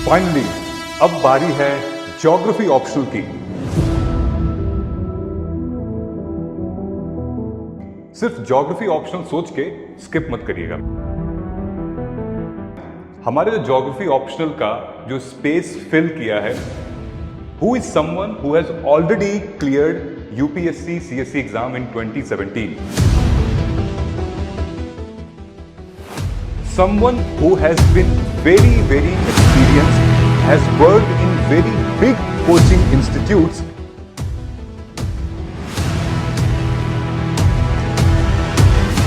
Finally अब बारी है ज्योग्राफी ऑप्शनल की। सिर्फ ज्योग्राफी ऑप्शनल सोच के स्किप मत करिएगा। हमारे जो ज्योग्राफी ऑप्शनल का जो स्पेस फिल किया है, who is someone who has already cleared UPSC CSC exam in 2017, someone who has been very experienced, has worked in very big coaching institutes,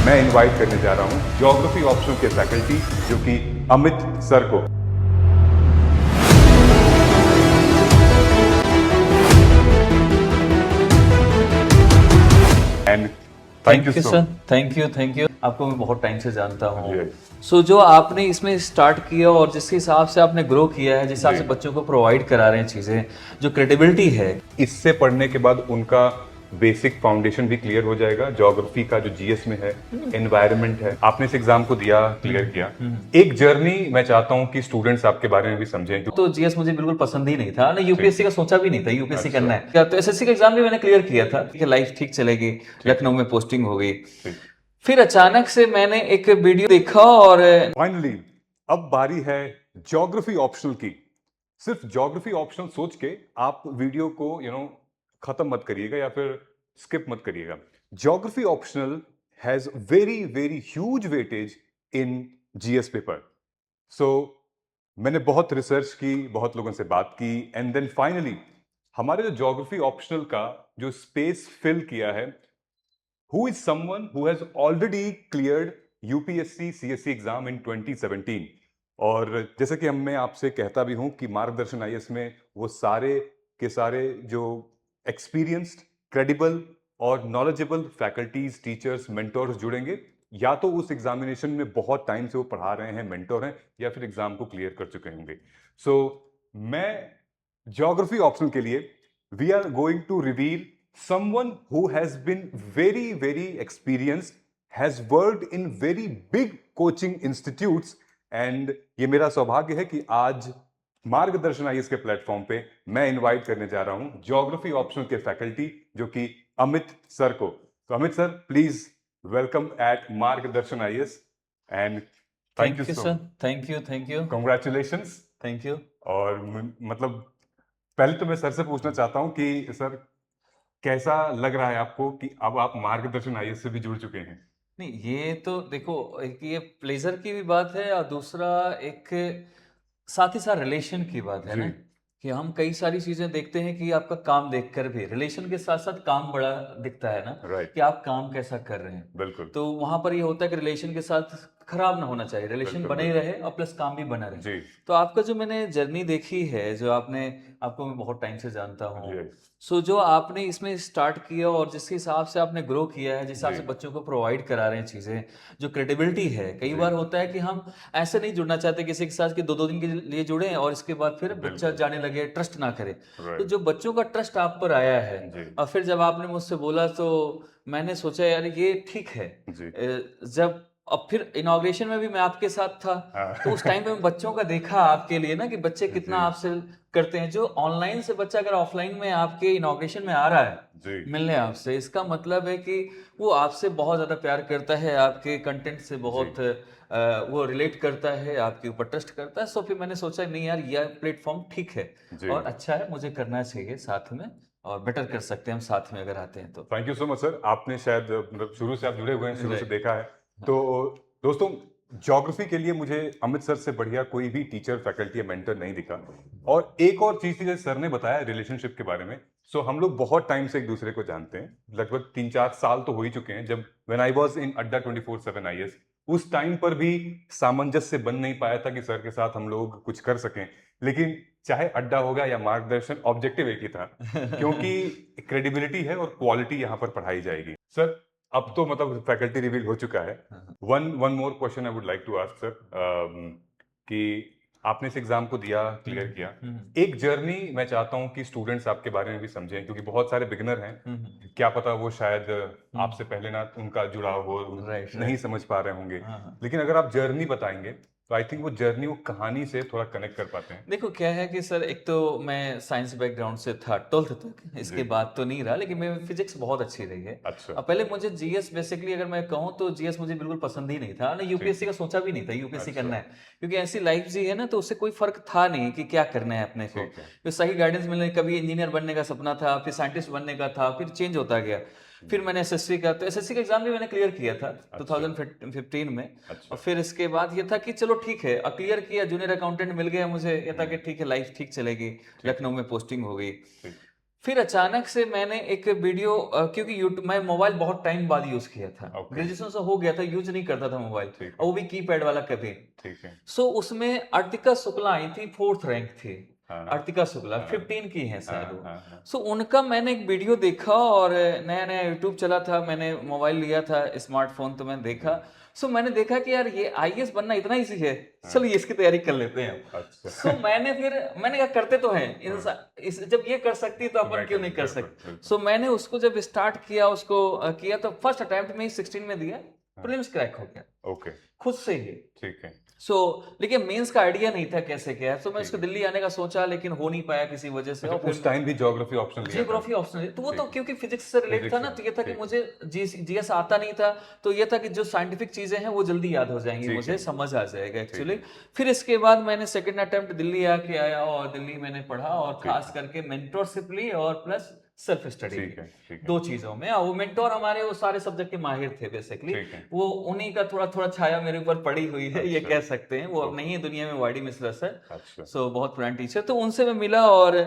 मैं इनवाइट करने जा रहा हूं ज्योग्राफी ऑप्शनल के फैकल्टी जो कि अमित सर को। And thank you sir, thank you. आपको मैं बहुत टाइम से जानता हूँ। सो जो आपने इसमें स्टार्ट किया और जिस हिसाब से आपने ग्रो किया है, जिस हिसाब से बच्चों को प्रोवाइड करा रहे हैं चीजें, जो क्रेडिबिलिटी है, इससे पढ़ने के बाद उनका बेसिक फाउंडेशन भी क्लियर हो जाएगा। ज्योग्राफी का जो जीएस में है, एनवायरनमेंट है, आपने इस एग्जाम को दिया, क्लियर किया। एक जर्नी मैं चाहता हूँ कि स्टूडेंट्स आपके बारे में भी समझें। तो जीएस मुझे बिल्कुल पसंद ही नहीं था, यूपीएससी का सोचा भी नहीं था यूपीएससी करना है क्या। तो एसएससी का एग्जाम भी मैंने क्लियर किया था कि लाइफ ठीक चलेगी, लखनऊ में पोस्टिंग हो गई। फिर अचानक से मैंने एक वीडियो देखा और फाइनली अब बारी है ज्योग्राफी ऑप्शनल की। सिर्फ ज्योग्राफी ऑप्शनल सोच के आप वीडियो को खत्म मत करिएगा या फिर स्किप मत करिएगा। Geography optional has very huge weightage in GS paper. So मैंने बहुत रिसर्च की, बहुत लोगों से बात की, एंड देन फाइनली हमारे जो ज्योग्राफी ऑप्शनल का जो स्पेस फिल किया है, who is someone who has already cleared UPSC CSC exam in 2017। और जैसे कि मैं आपसे कहता भी हूं कि मार्गदर्शन आईएएस में वो सारे के सारे जो एक्सपीरियंस्ड, क्रेडिबल और नॉलेजेबल फैकल्टीज, टीचर्स, मेंटोर्स जुड़ेंगे। या तो उस एग्जामिनेशन में बहुत टाइम से वो पढ़ा रहे हैं, मेंटोर हैं, या फिर एग्जाम को क्लियर कर चुके होंगे। सो मैं ज्योग्राफी ऑप्शनल के लिए we are going to reveal someone who has been very experienced, has worked in very big coaching institutes, and ये मेरा सौभाग्य है कि आज मार्गदर्शन आईएएस के प्लेटफॉर्म पे मैं इनवाइट करने जा रहा हूं ज्योग्राफी ऑप्शनल के फैकल्टी जो कि अमित सर को। तो Amit sir, please welcome at Margdarshan IAS and thank you sir. Thank you. Congratulations. Thank you. और मतलब पहले तो मैं सर से पूछना चाहता हूं कि सर, कैसा लग रहा है आपको कि अब आप मार्गदर्शन आईएएस से भी जुड़ चुके हैं? नहीं, ये तो देखो, एक ये प्लेजर की भी बात है और दूसरा एक साथ ही साथ रिलेशन की बात है ना, कि हम कई सारी चीजें देखते हैं कि आपका काम देखकर भी रिलेशन के साथ साथ काम बड़ा दिखता है ना, कि आप काम कैसा कर रहे हैं। बिल्कुल। तो वहां पर ये होता है कि रिलेशन के साथ खराब ना होना चाहिए, रिलेशन बने ही रहे और प्लस काम भी बना रहे। तो आपका जो मैंने जर्नी देखी है, जो आपको मैं बहुत टाइम से जानता हूँ। सो जो आपने इसमें स्टार्ट किया और जिस हिसाब से आपने ग्रो किया है, जिस हिसाब से बच्चों को प्रोवाइड करा रहे हैं चीजें, जो क्रेडिबिलिटी है। कई बार होता है कि हम ऐसे नहीं जुड़ना चाहते किसी के साथ कि दो दिन के लिए जुड़े और इसके बाद फिर बच्चा जाने लगे, ट्रस्ट ना करे। तो जो बच्चों का ट्रस्ट आप पर आया है और फिर जब आपने मुझसे बोला तो मैंने सोचा यार ये ठीक है। जब अब फिर इनॉग्रेशन में भी मैं आपके साथ था, तो उस टाइम पे मैं बच्चों का देखा आपके लिए ना, कि बच्चे कितना आपसे करते हैं। जो ऑनलाइन से बच्चा अगर ऑफलाइन में आपके इनॉग्रेशन में आ रहा है मिलने आपसे, इसका मतलब है कि वो आपसे बहुत ज्यादा प्यार करता है, आपके कंटेंट से बहुत वो रिलेट करता है, आपके ऊपर ट्रस्ट करता है। सो फिर मैंने सोचा नहीं यार, यह प्लेटफॉर्म ठीक है और अच्छा है, मुझे करना चाहिए साथ में, और बेटर कर सकते हैं हम साथ में अगर आते हैं तो। Thank you so much sir. आपने शायद शुरू से आप जुड़े हुए हैं, शुरू से देखा है। तो दोस्तों, ज्योग्राफी के लिए मुझे अमित सर से बढ़िया कोई भी टीचर, फैकल्टी या मेंटर नहीं दिखा। और एक और चीज थी, जैसे सर ने बताया रिलेशनशिप के बारे में। सो हम लोग बहुत टाइम से एक दूसरे को जानते हैं, लगभग 3-4 साल तो हो ही चुके हैं। जब व्हेन आई वाज इन अड्डा 24/7 आईएएस, उस टाइम पर भी सामंजस्य बन नहीं पाया था कि सर के साथ हम लोग कुछ कर सकें। लेकिन चाहे अड्डा होगा या मार्गदर्शन, ऑब्जेक्टिव एक ही था, क्योंकि क्रेडिबिलिटी है और क्वालिटी यहाँ पर पढ़ाई जाएगी। सर, अब तो मतलब फैकल्टी रिवील हो चुका है। One more question I would like to ask sir, कि आपने इस एग्जाम को दिया, क्लियर किया। एक जर्नी मैं चाहता हूं कि स्टूडेंट्स आपके बारे में भी समझें, क्योंकि बहुत सारे बिगिनर हैं, क्या पता वो शायद आपसे पहले ना उनका जुड़ाव हो, नहीं समझ पा रहे होंगे। लेकिन अगर आप जर्नी बताएंगे तो आई थिंक वो जर्नी, वो कहानी से थोड़ा कनेक्ट कर पाते हैं। देखो क्या है कि सर, एक तो मैं साइंस बैकग्राउंड से था 12th तक, इसके बाद तो नहीं रहा, लेकिन मेरी फिजिक्स बहुत अच्छी रही है। अच्छा। अब पहले मुझे जीएस, बेसिकली अगर मैं कहूँ तो जीएस मुझे बिल्कुल पसंद ही नहीं था ना, यूपीएससी का सोचा भी नहीं था यूपीएससी अच्छा। करना है, क्योंकि ऐसी लाइफ जी है ना, तो उससे कोई फर्क था नहीं कि क्या करना है अपने को। ठीक है। तो सही गाइडेंस मिलने, कभी इंजीनियर बनने का सपना था, फिर साइंटिस्ट बनने का था, फिर चेंज होता गया। फिर मैंने एसएससी का, तो एसएससी का एग्जाम भी मैंने क्लियर किया था 2015 में। अच्छा। और फिर इसके बाद ये था कि चलो ठीक है, क्लियर किया, जूनियर अकाउंटेंट मिल गया मुझे, ये था कि ठीक है, लाइफ ठीक चलेगी, लखनऊ में पोस्टिंग हो गई। ठीक। फिर अचानक से मैंने एक वीडियो, क्योंकि यूट्यूब, मैं मोबाइल बहुत टाइम बाद यूज किया था, ओके। ग्रेजुएशन से हो गया था, यूज नहीं करता था मोबाइल, ठीक है। और वो भी कीपैड वाला कभी। ठीक है। सो उसमें अर्तिका शुक्ला आई थी, 4th रैंक थी। हाँ। अर्तिका शुक्ला हाँ। 15 की हैं शायद हाँ, वो। हाँ, हाँ। सो उनका मैंने एक वीडियो देखा, और नया नया यूट्यूब चला था, मैंने मोबाइल लिया था, स्मार्टफोन, तो मैंने देखा। सो मैंने देखा कि यार ये आईएएस बनना इतना इजी है, चलो इसकी तैयारी कर लेते हैं। अच्छा। सो मैंने कहा करते तो हैं जब ये कर सकती है तो अपन क्यों नहीं कर सकते। सो मैंने उसको जब स्टार्ट किया, उसको किया, तो फर्स्ट अटेम्प्ट में ही 16 में दिया, प्रीलिम्स क्रैक हो गया ओके। खुद से ही। ठीक है। सो लेकिन मेंस का आइडिया नहीं था कैसे क्या है, तो मैं इसको दिल्ली आने का सोचा, लेकिन हो नहीं पाया किसी वजह से। अच्छा, और फिर उस टाइम भी ज्योग्राफी ऑप्शन लिया था? जियोग्राफी ऑप्शनल, तो वो तो क्योंकि फिजिक्स से रिलेट था ना, तो ये था कि मुझे जीएस आता नहीं था, तो ये था कि जो साइंटिफिक चीजें हैं वो जल्दी याद हो जाएंगी, मुझे समझ आ जाएगा एक्चुअली। फिर इसके बाद मैंने सेकंड अटेम्प्ट दिल्ली आके आया, और दिल्ली मैंने पढ़ा, और खास करके मेंटोरशिप ली, और प्लस सेल्फ स्टडी, दो चीजों में। वो मेंटोर हमारे वो सारे सब्जेक्ट के माहिर थे बेसिकली, वो उन्हीं का थोड़ा थोड़ा छाया मेरे ऊपर पड़ी हुई है, ये कह सकते हैं। वो अब नहीं है दुनिया में, वाईडी मिश्रा सर, सो बहुत पुराने टीचर, तो उनसे मैं मिला, और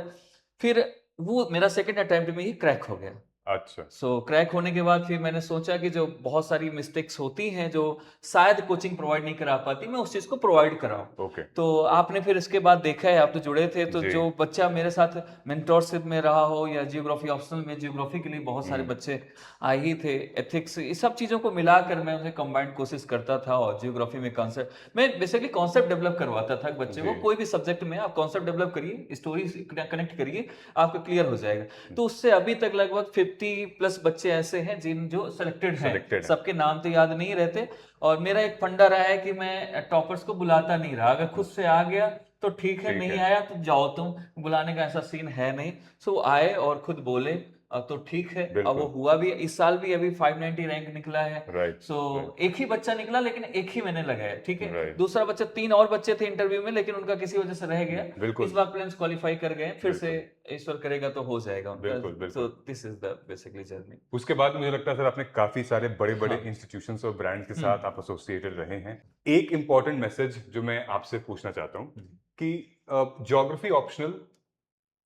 फिर वो मेरा सेकंड अटेम्प्ट में ही क्रैक हो गया। अच्छा। सो क्रैक होने के बाद फिर मैंने सोचा कि जो बहुत सारी मिस्टेक्स होती हैं जो शायद कोचिंग प्रोवाइड नहीं करा पाती, मैं उस चीज को प्रोवाइड कराऊं। ओके। तो आपने फिर इसके बाद देखा है, आप तो जुड़े थे, तो जो बच्चा मेरे साथ मेंटोरशिप में रहा हो, या जियोग्राफी ऑप्शनल में जियोग्राफी के लिए बहुत सारे बच्चे आए ही थे, एथिक्स, इस सब चीजों को मिलाकर मैं उसे कंबाइंड कोशिश करता था। और जियोग्राफी में कॉन्सेप्ट, मैं बेसिकली कॉन्सेप्ट डेवलप करवाता था बच्चे को। कोई भी सब्जेक्ट में आप कॉन्सेप्ट डेवलप करिए, स्टोरी कनेक्ट करिए, आपको क्लियर हो जाएगा। तो उससे अभी तक लगभग 50+ बच्चे ऐसे हैं जो सिलेक्टेड हैं, सबके नाम तो याद नहीं रहते। और मेरा एक फंडा रहा है कि मैं टॉपर्स को बुलाता नहीं रहा, अगर खुद से आ गया तो ठीक है, नहीं आया तो जाओ तुम, बुलाने का ऐसा सीन है नहीं। सो आए और खुद बोले, तो ठीक है। अब वो हुआ भी, इस साल भी अभी 590 रैंक निकला है। सो एक ही बच्चा निकला, लेकिन एक ही मैंने लगाया, ठीक है। दूसरा बच्चा, 3 और बच्चे थे इंटरव्यू में, लेकिन उनका किसी वजह से रह गया। इस बार प्लेन्स क्वालिफाई कर गए, फिर से ईश्वर करेगा तो हो जाएगा उनका। So this is the basically journey. उसके बाद मुझे लगता है सर, आपने काफी सारे बड़े बड़े इंस्टीट्यूशंस और ब्रांड के साथ आप एसोसिएटेड रहे हैं। एक इंपॉर्टेंट मैसेज जो मैं आपसे पूछना चाहता हूँ कि geography optional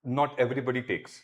not everybody takes,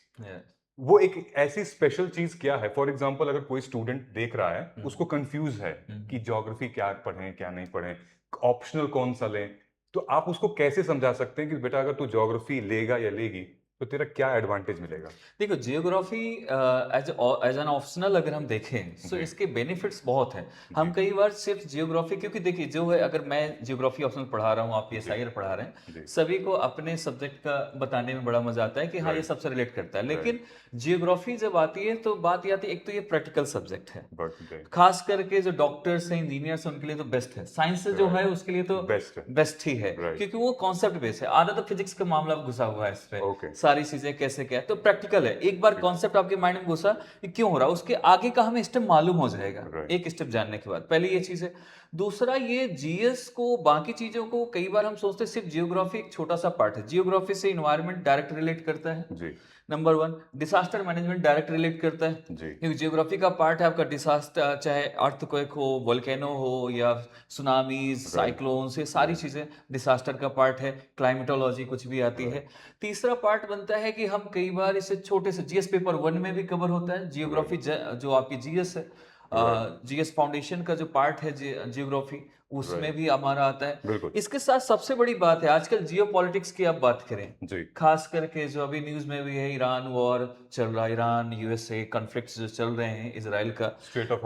वो एक ऐसी स्पेशल चीज क्या है? फॉर एग्जाम्पल, अगर कोई स्टूडेंट देख रहा है, उसको कंफ्यूज है कि ज्योग्राफी क्या पढ़ें क्या नहीं पढ़ें, ऑप्शनल कौन सा लें, तो आप उसको कैसे समझा सकते हैं कि बेटा अगर तू ज्योग्राफी लेगा या लेगी तो तेरा क्या एडवांटेज मिलेगा? देखो, जियोग्राफी एज एन ऑप्शनल अगर हम देखें, सो इसके बेनिफिट्स बहुत हैं। हम कई बार सिर्फ जियोग्राफी, क्योंकि देखिए जो है, अगर मैं जियोग्राफी ऑप्शनल पढ़ा रहा हूँ, आप पीएसआईआर पढ़ा रहे हैं, सभी को अपने सब्जेक्ट का बताने में बड़ा मजा आता है कि हाँ ये सबसे रिलेट करता है। लेकिन जियोग्राफी जब आती है तो बात आती है, एक तो ये प्रैक्टिकल सब्जेक्ट है, खास करके जो डॉक्टर्स हैं, इंजीनियर्स हैं, उनके लिए तो बेस्ट है। साइंस से जो है उसके लिए तो बेस्ट ही है, क्योंकि वो कॉन्सेप्ट बेस है। आधा तो फिजिक्स का मामला घुसा हुआ है इस पे, सारी चीजें कैसे क्या है, तो प्रैक्टिकल है। एक बार कॉन्सेप्ट आपके माइंड में घुसा कि क्यों हो रहा है, उसके आगे का हमें स्टेप मालूम हो जाएगा एक स्टेप जानने के बाद। पहले ये चीज है। दूसरा, ये जीएस को, बाकी चीजों को कई बार हम सोचते हैं सिर्फ जियोग्राफी एक छोटा सा पार्ट है। जियोग्राफी से इन्वायरमेंट डायरेक्ट रिलेट करता है, number 1। Disaster management direct relate करता है, क्योंकि जियोग्राफी का पार्ट है आपका डिसास्टर, चाहे अर्थक्वेक हो, वोल्केनो हो, या सुनामीज, साइक्लोन्स, ये सारी चीजें डिसास्टर का पार्ट है। क्लाइमेटोलॉजी कुछ भी आती है। तीसरा पार्ट बनता है कि हम कई बार इसे छोटे से, जीएस पेपर 1 में भी कवर होता है जियोग्राफी, जो आपकी जीएस है, जीएस फाउंडेशन का जो पार्ट है जियोग्राफी, उसमें भी हमारा आता है। इसके साथ सबसे बड़ी बात है, आजकल जियो पॉलिटिक्स की आप बात करें, खास करके जो अभी न्यूज में भी है, ईरान वॉर चल रहा है, ईरान यूएसए कॉन्फ्लिक्ट्स जो चल रहे हैं, इजराइल का स्ट्रेट ऑफ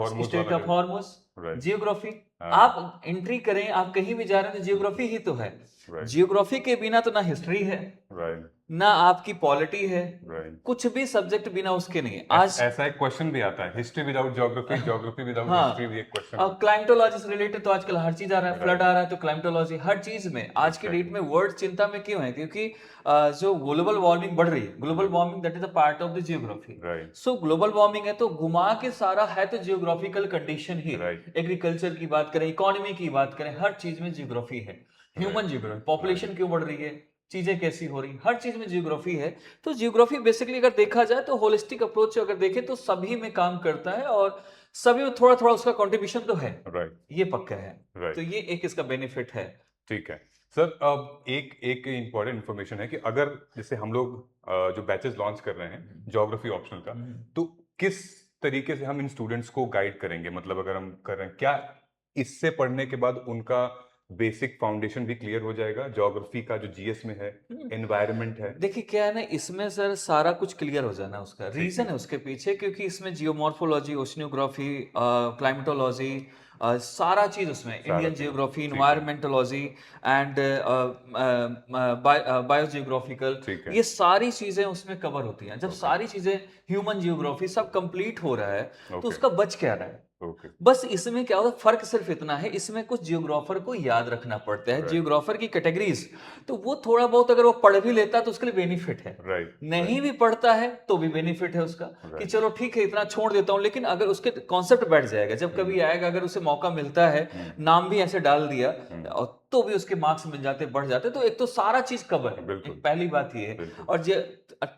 हॉर्मुज, जियोग्राफी। आप एंट्री करें, आप कहीं भी जा रहे हैं, जियोग्राफी ही तो है। जियोग्राफी के बिना तो ना हिस्ट्री है, राइट ना आपकी पॉलिटी है, राइट कुछ भी सब्जेक्ट बिना उसके नहीं है आज। ऐसा एक क्वेश्चन भी आता है, history without geography, geography without history, भी हाँ, एक क्वेश्चन अब क्लाइमेटोलॉजी से रिलेटेड तो आजकल हर चीज आ रहा है, फ्लड राइट आ रहा है तो क्लाइमेटोलॉजी, हर चीज में आज की डेट में वर्ड चिंता में क्यों है? क्योंकि जो ग्लोबल वार्मिंग बढ़ रही है, global warming that is a part of the geography. Right so global warming है तो घुमा के सारा है तो जियोग्राफिकल कंडीशन ही। राइट एग्रीकल्चर की बात करें, इकोनॉमी की बात करें, हर चीज में जियोग्राफी है। ह्यूमन जियोग्राफी, पॉपुलेशन क्यों बढ़ रही है, चीजें कैसी हो रही, हर चीज में जियोग्राफी है। तो जियोग्राफी बेसिकली अगर देखा जाए तो होलिस्टिक अप्रोच अगर देखें तो सभी में काम करता है, और सभी में थोड़ा थोड़ा उसका कंट्रीब्यूशन तो है, राइट ये पक्का है। तो राइट ये एक इसका बेनिफिट है। ठीक है सर। अब एक एक इम्पॉर्टेंट इन्फॉर्मेशन है कि अगर जैसे हम लोग जो बैचेस लॉन्च कर रहे हैं ज्योग्राफी ऑप्शनल का, तो किस तरीके से हम इन स्टूडेंट्स को गाइड करेंगे? मतलब अगर हम कर रहे हैं, क्या इससे पढ़ने के बाद उनका बेसिक फाउंडेशन भी क्लियर हो जाएगा ज्योग्राफी का, जो जीएस में है, एनवायरनमेंट है? देखिए क्या है ना, इसमें सर सारा कुछ क्लियर हो जाना, उसका रीजन है। है उसके पीछे, क्योंकि इसमें जियोमॉर्फोलॉजी, ओशनियोग्राफी, क्लाइमेटोलॉजी, सारा चीज उसमें, सारा इंडियन चीज जियोग्राफी, ठीक है इन्वायरमेंटोलॉजी एंड बायोजियोग्राफिकल, ठीक है ये सारी चीजें उसमें कवर होती हैं। जब ओके सारी चीजें, ह्यूमन जियोग्राफी सब कंप्लीट हो रहा है, तो ओके उसका बच क्या रहा है? ओके बस इसमें क्या होता है, फर्क सिर्फ इतना है, इसमें कुछ जियोग्राफर को याद रखना पड़ता है, राइट जियोग्राफर की कैटेगरीज। तो वो थोड़ा बहुत अगर वो पढ़ भी लेता है तो उसके लिए बेनिफिट है। राइट नहीं भी पढ़ता है तो भी बेनिफिट है उसका, कि राइट चलो ठीक है इतना छोड़ देता हूं, लेकिन अगर उसके कॉन्सेप्ट बैठ जाएगा, जब कभी आएगा, अगर उसे मौका मिलता है, नाम भी ऐसे डाल दिया, और तो भी उसके मार्क्स मिल जाते, बढ़ जाते, तो एक तो सारा चीज कवर है, बिल्कुल एक पहली बात ये है। बिल्कुल और जो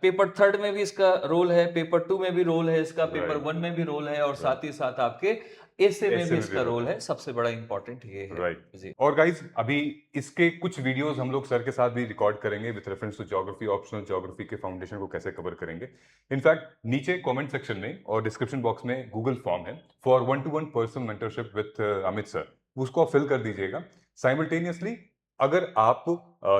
पेपर थर्ड में भी इसका रोल है, पेपर टू में भी रोल है इसका, पेपर राइट वन में भी रोल है, और राइट साथ ही साथ आपके ऐसे में ऐसे भी में भी इसका रोल होता है। सबसे बड़ा इंपॉर्टेंट ये है राइट। जी। और गाइस, अभी इसके कुछ वीडियोस हम लोग सर के साथ भी रिकॉर्ड करेंगे with reference to geography optional, geography के फाउंडेशन को कैसे कवर करेंगे। इनफैक्ट नीचे कमेंट सेक्शन में और डिस्क्रिप्शन बॉक्स में गूगल फॉर्म है for 1-to-1 personal mentorship with Amit sir, उसको आप फिल कर दीजिएगा। साइमल्टेनियसली अगर आप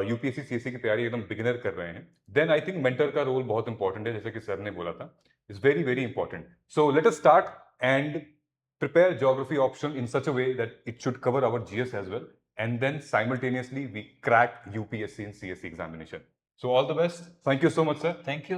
यूपीएससी सीएससी की तैयारी एकदम बिगिनर कर रहे हैं, देन आई थिंक मेंटर का रोल बहुत इंपॉर्टेंट है, जैसे कि सर ने बोला था, is very very important. So let us start and prepare geography option in such a way that it should cover our GS as well, and then simultaneously we crack UPSC and CSC examination. So all the best. Thank you so much, sir. Thank you.